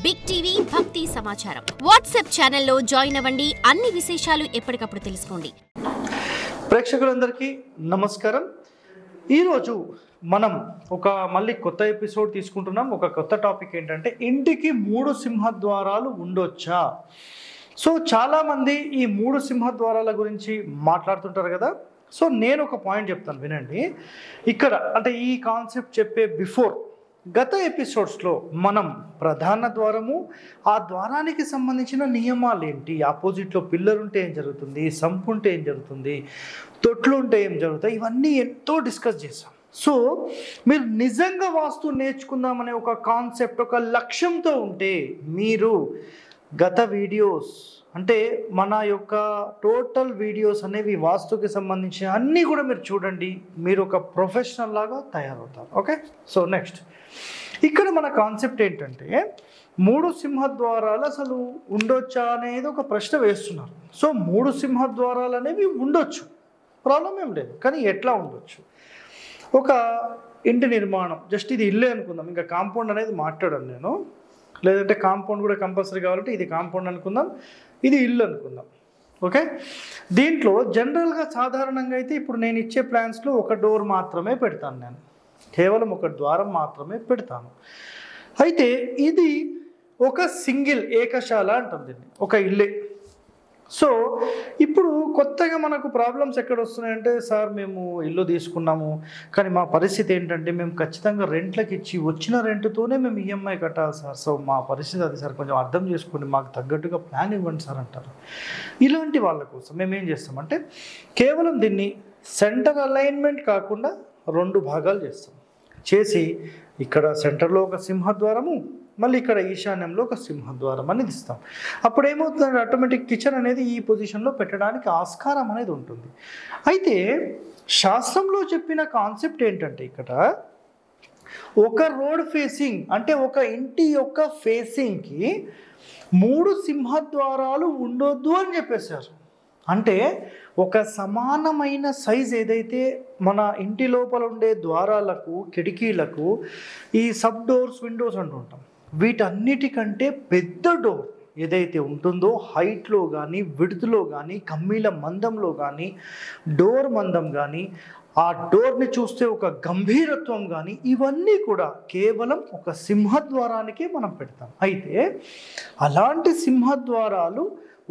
Big TV భక్తి సమాచారం WhatsApp ఛానల్లో జాయిన్ అవ్వండి. అన్ని విశేషాలు ఎప్పటికప్పుడు తెలుసుకోండి. ప్రేక్షకులందరికీ నమస్కారం. ఈరోజు మనం మళ్ళీ కొత్త ఎపిసోడ్ తీసుకుంటున్నాం. ఒక కొత్త టాపిక్ ఏంటంటే ఇంటికి 3 సింహద్వారాలు ఉండొచ్చా. సో చాలామంది ఈ 3 సింహద్వారాల గురించి మాట్లాడుతుంటారు కదా. సో నేను ఒక పాయింట్ చెప్తాను, వినండి. ఇక్కడ అంటే ఈ కాన్సెప్ట్ చెప్పే బిఫోర్ గత ఎపిసోడ్స్లో మనం ప్రధాన ద్వారము, ఆ ద్వారానికి సంబంధించిన నియమాలు ఏంటి, ఆపోజిట్లో పిల్లర్ ఉంటే ఏం జరుగుతుంది, సంపు ఉంటే ఏం జరుగుతుంది, తొట్లు ఉంటే ఏం జరుగుతాయి, ఇవన్నీ ఎంతో డిస్కస్ చేసాం. సో మీరు నిజంగా వాస్తు నేర్చుకుందామనే ఒక కాన్సెప్ట్, ఒక లక్ష్యంతో ఉంటే మీరు గత వీడియోస్ అంటే మన యొక్క టోటల్ వీడియోస్ అనేవి వాస్తుకి సంబంధించిన అన్నీ కూడా మీరు చూడండి. మీరు ఒక ప్రొఫెషనల్ లాగా తయారవుతారు. ఓకే, సో నెక్స్ట్ ఇక్కడ మన కాన్సెప్ట్ ఏంటంటే 3 సింహద్వారాలు అసలు ఉండొచ్చా అనేది ఒక ప్రశ్న వేస్తున్నారు. సో 3 సింహద్వారాలు అనేవి ఉండొచ్చు, ప్రాబ్లం ఏం లేదు. కానీ ఎట్లా ఉండొచ్చు? ఒక ఇంటి నిర్మాణం, జస్ట్ ఇది ఇల్లే అనుకుందాం, ఇంకా కాంపౌండ్ అనేది మాట్లాడాను నేను. లేదంటే కాంపౌండ్ కూడా కంపల్సరీ కావాలంటే ఇది కాంపౌండ్ అనుకుందాం, ఇది ఇల్లు అనుకుందాం. ఓకే, దీంట్లో జనరల్గా సాధారణంగా అయితే ఇప్పుడు నేను ఇచ్చే ప్లాన్స్లో ఒక డోర్ మాత్రమే పెడతాను, నేను కేవలం ఒక ద్వారం మాత్రమే పెడతాను. అయితే ఇది ఒక సింగిల్ ఏకశాల అంటాం దీన్ని, ఒక ఇల్లే. సో ఇప్పుడు కొత్తగా మనకు ప్రాబ్లమ్స్ ఎక్కడ వస్తున్నాయంటే, సార్ మేము ఇల్లు తీసుకున్నాము కానీ మా పరిస్థితి ఏంటంటే మేము ఖచ్చితంగా రెంట్లకు ఇచ్చి వచ్చిన రెంట్తోనే మేము ఈఎంఐ కట్టాలి సార్. సో మా పరిస్థితి అది సార్, కొంచెం అర్థం చేసుకోండి, మాకు తగ్గట్టుగా ప్లాన్ ఇవ్వండి సార్ అంటారు. ఇలాంటి వాళ్ళ కోసం మేము ఏం చేస్తామంటే కేవలం దీన్ని సెంటర్ అలైన్మెంట్ కాకుండా 2 భాగాలు చేస్తాం. చేసి ఇక్కడ సెంటర్లో ఒక సింహద్వారము, మళ్ళీ ఇక్కడ ఈశాన్యంలో ఒక సింహద్వారం అనేది ఇస్తాం. అప్పుడు ఏమవుతుందంటే ఆటోమేటిక్ కిచెన్ అనేది ఈ పొజిషన్లో పెట్టడానికి ఆస్కారం అనేది ఉంటుంది. అయితే శాస్త్రంలో చెప్పిన కాన్సెప్ట్ ఏంటంటే ఇక్కడ ఒక రోడ్ ఫేసింగ్ అంటే ఒక ఇంటి యొక్క ఫేసింగ్కి 3 సింహద్వారాలు ఉండొద్దు అని చెప్పేశారు. అంటే ఒక సమానమైన సైజ్ ఏదైతే మన ఇంటి లోపల ఉండే ద్వారాలకు, కిటికీలకు ఈ సబ్ డోర్స్, విండోస్ అంటుంటాం, వీటన్నిటికంటే పెద్ద డోర్ ఏదైతే ఉంటుందో హైట్లో కానీ, విడ్త్లో కానీ, కమ్మీల మందంలో కానీ, డోర్ మందం కానీ, ఆ డోర్ని చూస్తే ఒక గంభీరత్వం కానీ, ఇవన్నీ కూడా కేవలం ఒక సింహద్వారానికే మనం పెడతాం. అయితే అలాంటి సింహద్వారాలు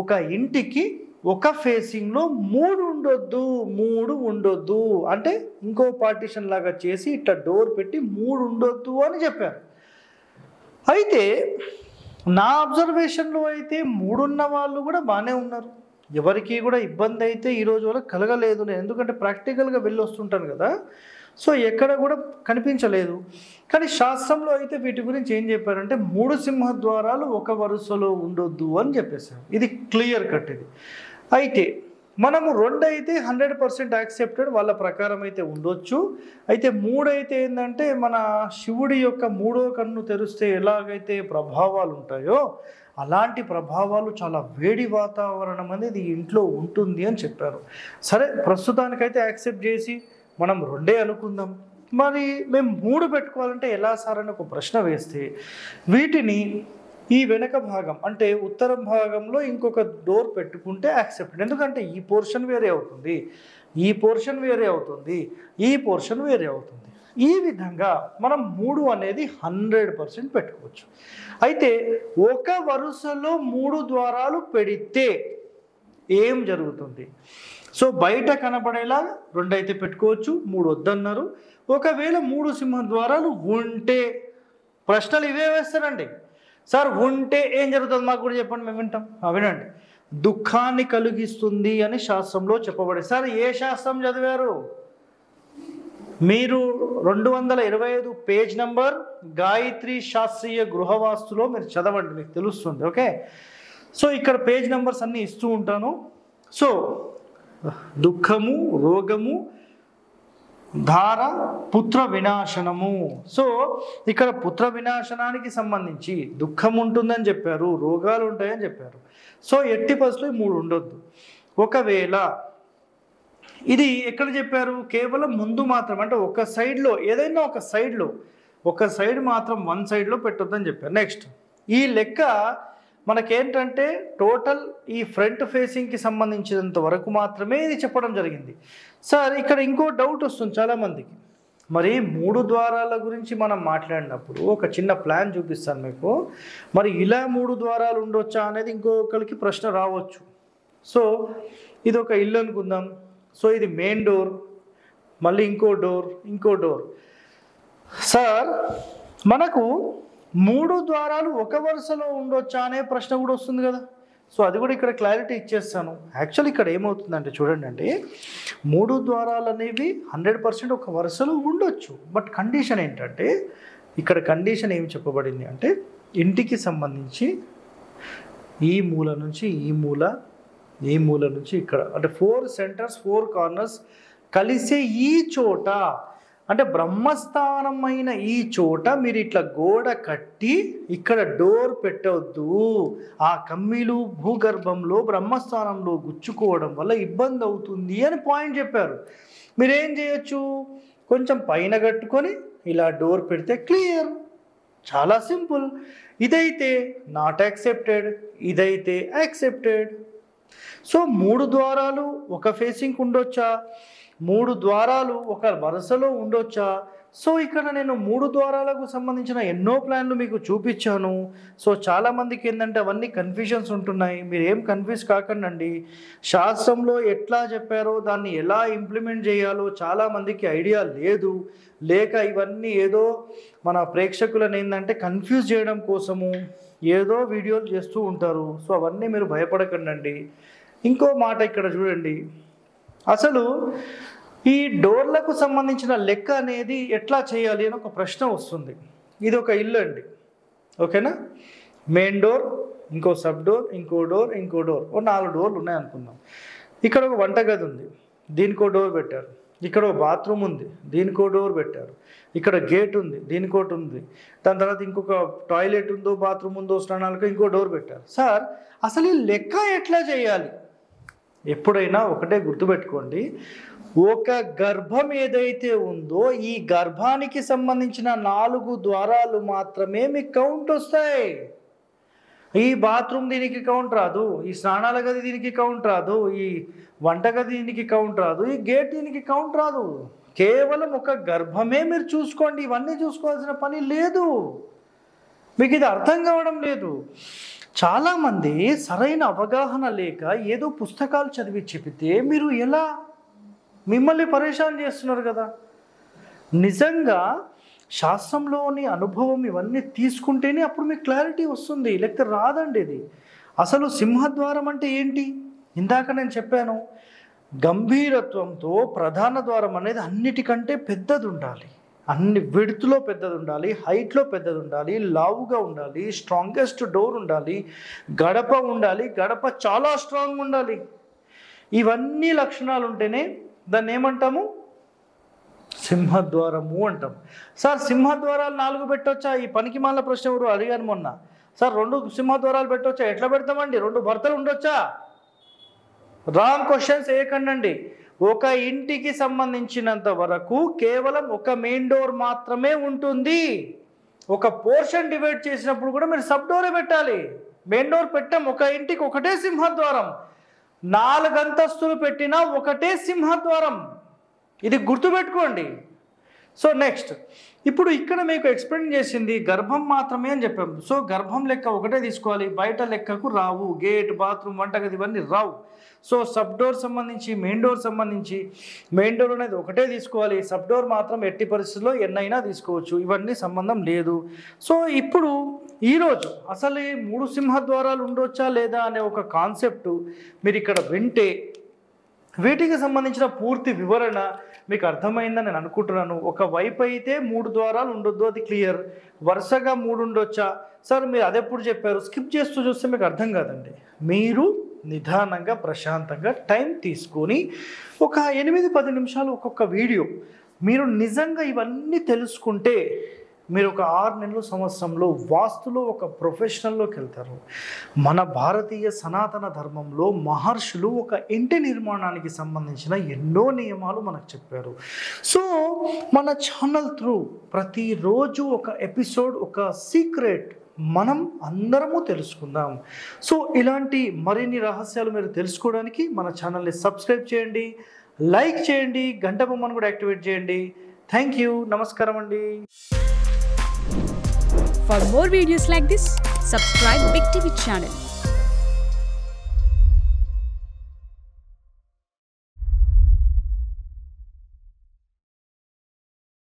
ఒక ఇంటికి ఒక ఫేసింగ్లో 3 ఉండొద్దు అంటే ఇంకో పార్టీషన్ లాగా చేసి ఇట్లా డోర్ పెట్టి 3 ఉండొద్దు అని చెప్పారు. అయితే నా అబ్జర్వేషన్లో అయితే 3 ఉన్న వాళ్ళు కూడా బాగానే ఉన్నారు, ఎవరికి కూడా ఇబ్బంది అయితే ఈరోజు వరకు కలగలేదు. నేను ఎందుకంటే ప్రాక్టికల్గా వెళ్ళి వస్తుంటాను కదా, సో ఎక్కడ కూడా కనిపించలేదు. కానీ శాస్త్రంలో అయితే వీటి గురించి ఏం చెప్పారంటే 3 సింహద్వారాలు ఒక వరుసలో ఉండొద్దు అని చెప్పేశారు. ఇది క్లియర్ కట్ ఇది. అయితే మనము 2 అయితే 100% యాక్సెప్టెడ్, వాళ్ళ ప్రకారం అయితే ఉండొచ్చు. అయితే 3 అయితే ఏంటంటే మన శివుడి యొక్క 3వ కన్ను తెరిస్తే ఎలాగైతే ప్రభావాలు ఉంటాయో అలాంటి ప్రభావాలు, చాలా వేడి వాతావరణం అనేది ఇంట్లో ఉంటుంది అని చెప్పారు. సరే, ప్రస్తుతానికైతే యాక్సెప్ట్ చేసి మనం 2 అనుకుందాం. మరి మేము 3 పెట్టుకోవాలంటే ఎలా సార్ అని ఒక ప్రశ్న వేస్తే, వీటిని ఈ వెనక భాగం అంటే ఉత్తరం భాగంలో ఇంకొక డోర్ పెట్టుకుంటే యాక్సెప్టెడ్. ఎందుకంటే ఈ పోర్షన్ వేరే అవుతుంది, ఈ పోర్షన్ వేరే అవుతుంది, ఈ పోర్షన్ వేరే అవుతుంది. ఈ విధంగా మనం 3 అనేది 100% పెట్టుకోవచ్చు. అయితే ఒక వరుసలో 3 ద్వారాలు పెడితే ఏం జరుగుతుంది? సో బయట కనబడేలా 2 అయితే పెట్టుకోవచ్చు, 3 వద్దన్నారు. ఒకవేళ 3 సింహద్వారాలు ఉంటే ప్రశ్నలు ఇవే వేస్తారండి. సార్ ఉంటే ఏం జరుగుతుంది మాకు కూడా చెప్పండి, మేము వింటాం. వినండి, దుఃఖాన్ని కలిగిస్తుంది అని శాస్త్రంలో చెప్పబడి. సార్ ఏ శాస్త్రం చదివారు మీరు? 225 పేజ్ నంబర్ గాయత్రి శాస్త్రీయ గృహవాస్తులో మీరు చదవండి, మీకు తెలుస్తుంది. ఓకే, సో ఇక్కడ పేజ్ నెంబర్స్ అన్నీ ఇస్తూ ఉంటాను. సో దుఃఖము, రోగము, ధార, పుత్ర వినాశనము. సో ఇక్కడ పుత్ర వినాశనానికి సంబంధించి దుఃఖం ఉంటుందని చెప్పారు, రోగాలు ఉంటాయని చెప్పారు. సో ఎట్టి పరిస్థితుల్లో 3 ఉండొద్దు. ఒకవేళ ఇది ఎక్కడ చెప్పారు? కేవలం ముందు మాత్రం, అంటే ఒక సైడ్లో ఏదైనా ఒక సైడ్లో, ఒక సైడ్ మాత్రం 1 సైడ్లో పెట్టొద్దని చెప్పారు. నెక్స్ట్ ఈ లెక్క మనకేంటంటే టోటల్ ఈ ఫ్రంట్ ఫేసింగ్కి సంబంధించినంత వరకు మాత్రమే ఇది చెప్పడం జరిగింది. సార్ ఇక్కడ ఇంకో డౌట్ వస్తుంది చాలామందికి, మరి 3 ద్వారాల గురించి మనం మాట్లాడినప్పుడు ఒక చిన్న ప్లాన్ చూపిస్తాను మీకు. మరి ఇలా 3 ద్వారాలు ఉండొచ్చా అనేది ఇంకొకరికి ప్రశ్న రావచ్చు. సో ఇది ఒక ఇల్లు అనుకుందాం. సో ఇది మెయిన్ డోర్, మళ్ళీ ఇంకో డోర్. సార్ మనకు 3 ద్వారాలు ఒక వరుసలో ఉండొచ్చా అనే ప్రశ్న కూడా వస్తుంది కదా. సో అది కూడా ఇక్కడ క్లారిటీ ఇచ్చేస్తాను. యాక్చువల్లీ ఇక్కడ ఏమవుతుందంటే చూడండి అండి, 3 ద్వారాలు అనేవి 100% ఒక వరుసలో ఉండొచ్చు. బట్ కండిషన్ ఏంటంటే, ఇక్కడ కండిషన్ ఏమి చెప్పబడింది అంటే, ఇంటికి సంబంధించి ఈ మూల నుంచి ఈ మూల నుంచి ఇక్కడ అంటే 4 సెంటర్స్ 4 కార్నర్స్ కలిసే ఈ చోట, అంటే బ్రహ్మస్థానమైన ఈ చోట మీరు ఇట్లా గోడ కట్టి ఇక్కడ డోర్ పెట్టవద్దు. ఆ కమ్మీలు భూగర్భంలో బ్రహ్మస్థానంలో గుచ్చుకోవడం వల్ల ఇబ్బంది అవుతుంది అని పాయింట్ చెప్పారు. మీరేం చేయొచ్చు, కొంచెం పైన కట్టుకొని ఇలా డోర్ పెడితే క్లియర్, చాలా సింపుల్. ఇదైతే నాట్ యాక్సెప్టెడ్, ఇదైతే యాక్సెప్టెడ్. సో 3 ద్వారాలు ఒక ఫేసింగ్ ఉండొచ్చా, 3 ద్వారాలు ఒక వరుసలో ఉండొచ్చా? సో ఇక్కడ నేను 3 ద్వారాలకు సంబంధించిన ఎన్నో ప్లాన్లు మీకు చూపించాను. సో చాలామందికి ఏంటంటే అవన్నీ కన్ఫ్యూజన్స్ ఉంటున్నాయి. మీరు ఏం కన్ఫ్యూజ్ కాకండి. శాస్త్రంలో ఎట్లా చెప్పారో దాన్ని ఎలా ఇంప్లిమెంట్ చేయాలో చాలామందికి ఐడియా లేదు. లేక ఇవన్నీ ఏదో మన ప్రేక్షకులను ఏంటంటే కన్ఫ్యూజ్ చేయడం కోసము ఏదో వీడియోలు చేస్తూ ఉంటారు. సో అవన్నీ మీరు భయపడకండి. ఇంకో మాట ఇక్కడ చూడండి, అసలు ఈ డోర్లకు సంబంధించిన లెక్క అనేది ఎట్లా చేయాలి అని ఒక ప్రశ్న వస్తుంది. ఇది ఒక ఇల్లు అండి, ఓకేనా? మెయిన్ డోర్, ఇంకో సబ్ డోర్, ఇంకో డోర్, ఓ 4 డోర్లు ఉన్నాయనుకుందాం. ఇక్కడ ఒక వంటగది ఉంది, దీనికో డోర్ పెట్టారు. ఇక్కడ ఒక బాత్రూమ్ ఉంది, దీనికో డోర్ పెట్టారు. ఇక్కడ గేట్ ఉంది, దీనికోటి ఉంది. దాని తర్వాత ఇంకొక టాయిలెట్ ఉందో, బాత్రూమ్ ఉందో, స్నానాలకు ఇంకో డోర్ పెట్టారు. సార్ అసలు ఈ లెక్క ఎట్లా చేయాలి? ఎప్పుడైనా ఒకటే గుర్తుపెట్టుకోండి, ఒక గర్భం ఏదైతే ఉందో ఈ గర్భానికి సంబంధించిన 4 ద్వారాలు మాత్రమే మీకు కౌంట్ వస్తాయి. ఈ బాత్రూమ్ దీనికి కౌంట్ రాదు, ఈ స్నానాల గది దీనికి కౌంట్ రాదు, ఈ వంటగది దీనికి కౌంట్ రాదు, ఈ గేట్ దీనికి కౌంట్ రాదు. కేవలం ఒక గర్భమే మీరు చూసుకోండి, ఇవన్నీ చూసుకోవాల్సిన పని లేదు. మీకు ఇది అర్థం కావడం లేదు. చాలామంది సరైన అవగాహన లేక ఏదో పుస్తకాలు చదివి చెబితే మీరు ఎలా మిమ్మల్ని పరేషాన్ చేస్తున్నారు కదా. నిజంగా శాస్త్రంలోని అనుభవం ఇవన్నీ తీసుకుంటేనే అప్పుడు మీకు క్లారిటీ వస్తుంది, లేకపోతే రాదండి. ఇది అసలు సింహద్వారం అంటే ఏంటి? ఇందాక నేను చెప్పాను, గంభీరత్వంతో ప్రధాన ద్వారం అనేది అన్నిటికంటే పెద్దది ఉండాలి, అన్ని విడ్త్లో పెద్దది ఉండాలి, హైట్లో పెద్దది ఉండాలి, లావుగా ఉండాలి, స్ట్రాంగెస్ట్ డోర్ ఉండాలి, గడప ఉండాలి, గడప చాలా స్ట్రాంగ్ ఉండాలి. ఇవన్నీ లక్షణాలు ఉంటేనే దాన్ని ఏమంటాము? సింహద్వారము అంటాం. సార్ సింహద్వారాలు 4 పెట్టొచ్చా? ఈ పనికి మాల ప్రశ్న ఎవరు అడిగాను మొన్న. సార్ 2 సింహద్వారాలు పెట్టొచ్చా? ఎట్లా పెడతామండి? 2 భర్తలు ఉండొచ్చా? రాంగ్ క్వశ్చన్స్ వేయకండి. ఒక ఇంటికి సంబంధించినంత వరకు కేవలం ఒక మెయిన్ డోర్ మాత్రమే ఉంటుంది. ఒక పోర్షన్ డివైడ్ చేసినప్పుడు కూడా మీరు సబ్ డోరే పెట్టాలి. మెయిన్ డోర్ పెట్టాం, ఒక ఇంటికి ఒకటే సింహద్వారం. 4 అంతస్తులు పెట్టినా ఒకటే సింహద్వారం. ఇది గుర్తుపెట్టుకోండి. సో నెక్స్ట్, ఇప్పుడు ఇక్కడ మీకు ఎక్స్ప్లెయిన్ చేసింది గర్భం మాత్రమే అని చెప్పాము. సో గర్భం లెక్క ఒకటే తీసుకోవాలి, బయట లెక్కకు రావు. గేట్, బాత్రూమ్, వంటగది ఇవన్నీ రావు. సో సబ్ డోర్ సంబంధించి, మెయిన్ డోర్ సంబంధించి, మెయిన్ డోర్ అనేది ఒకటే తీసుకోవాలి, సబ్ డోర్ మాత్రం ఎట్టి పరిస్థితుల్లో ఎన్నైనా తీసుకోవచ్చు, ఇవన్నీ సంబంధం లేదు. సో ఇప్పుడు ఈరోజు అసలు ఈ 3 సింహద్వారాలు ఉండొచ్చా లేదా అనే ఒక కాన్సెప్ట్ మీరు ఇక్కడ వింటే వీటికి సంబంధించిన పూర్తి వివరణ మీకు అర్థమైందని నేను అనుకుంటున్నాను. ఒక వైపు అయితే 3 ద్వారాలు ఉండొద్దు, అది క్లియర్. వరుసగా 3 ఉండొచ్చా? సార్ మీరు అదెప్పుడు చెప్పారు? స్కిప్ చేస్తూ చూస్తే మీకు అర్థం కాదండి. మీరు నిదానంగా ప్రశాంతంగా టైం తీసుకొని ఒక 8-10 నిమిషాలు ఒక్కొక్క వీడియో మీరు నిజంగా ఇవన్నీ తెలుసుకుంటే మీరు ఒక 6 నెలల సంవత్సరంలో వాస్తులో ఒక ప్రొఫెషనల్లోకి వెళ్తారు. మన భారతీయ సనాతన ధర్మంలో మహర్షులు ఒక ఇంటి నిర్మాణానికి సంబంధించిన ఎన్నో నియమాలు మనకు చెప్పారు. సో మన ఛానల్ త్రూ ప్రతిరోజు ఒక ఎపిసోడ్, ఒక సీక్రెట్ మనం అందరము తెలుసుకుందాం. సో ఇలాంటి మరిన్ని రహస్యాలు మీరు తెలుసుకోవడానికి మన ఛానల్ని సబ్స్క్రైబ్ చేయండి, లైక్ చేయండి, గంట బొమ్మను కూడా యాక్టివేట్ చేయండి. Thank you. నమస్కారం అండి. For more videos like this, subscribe Big TV channel.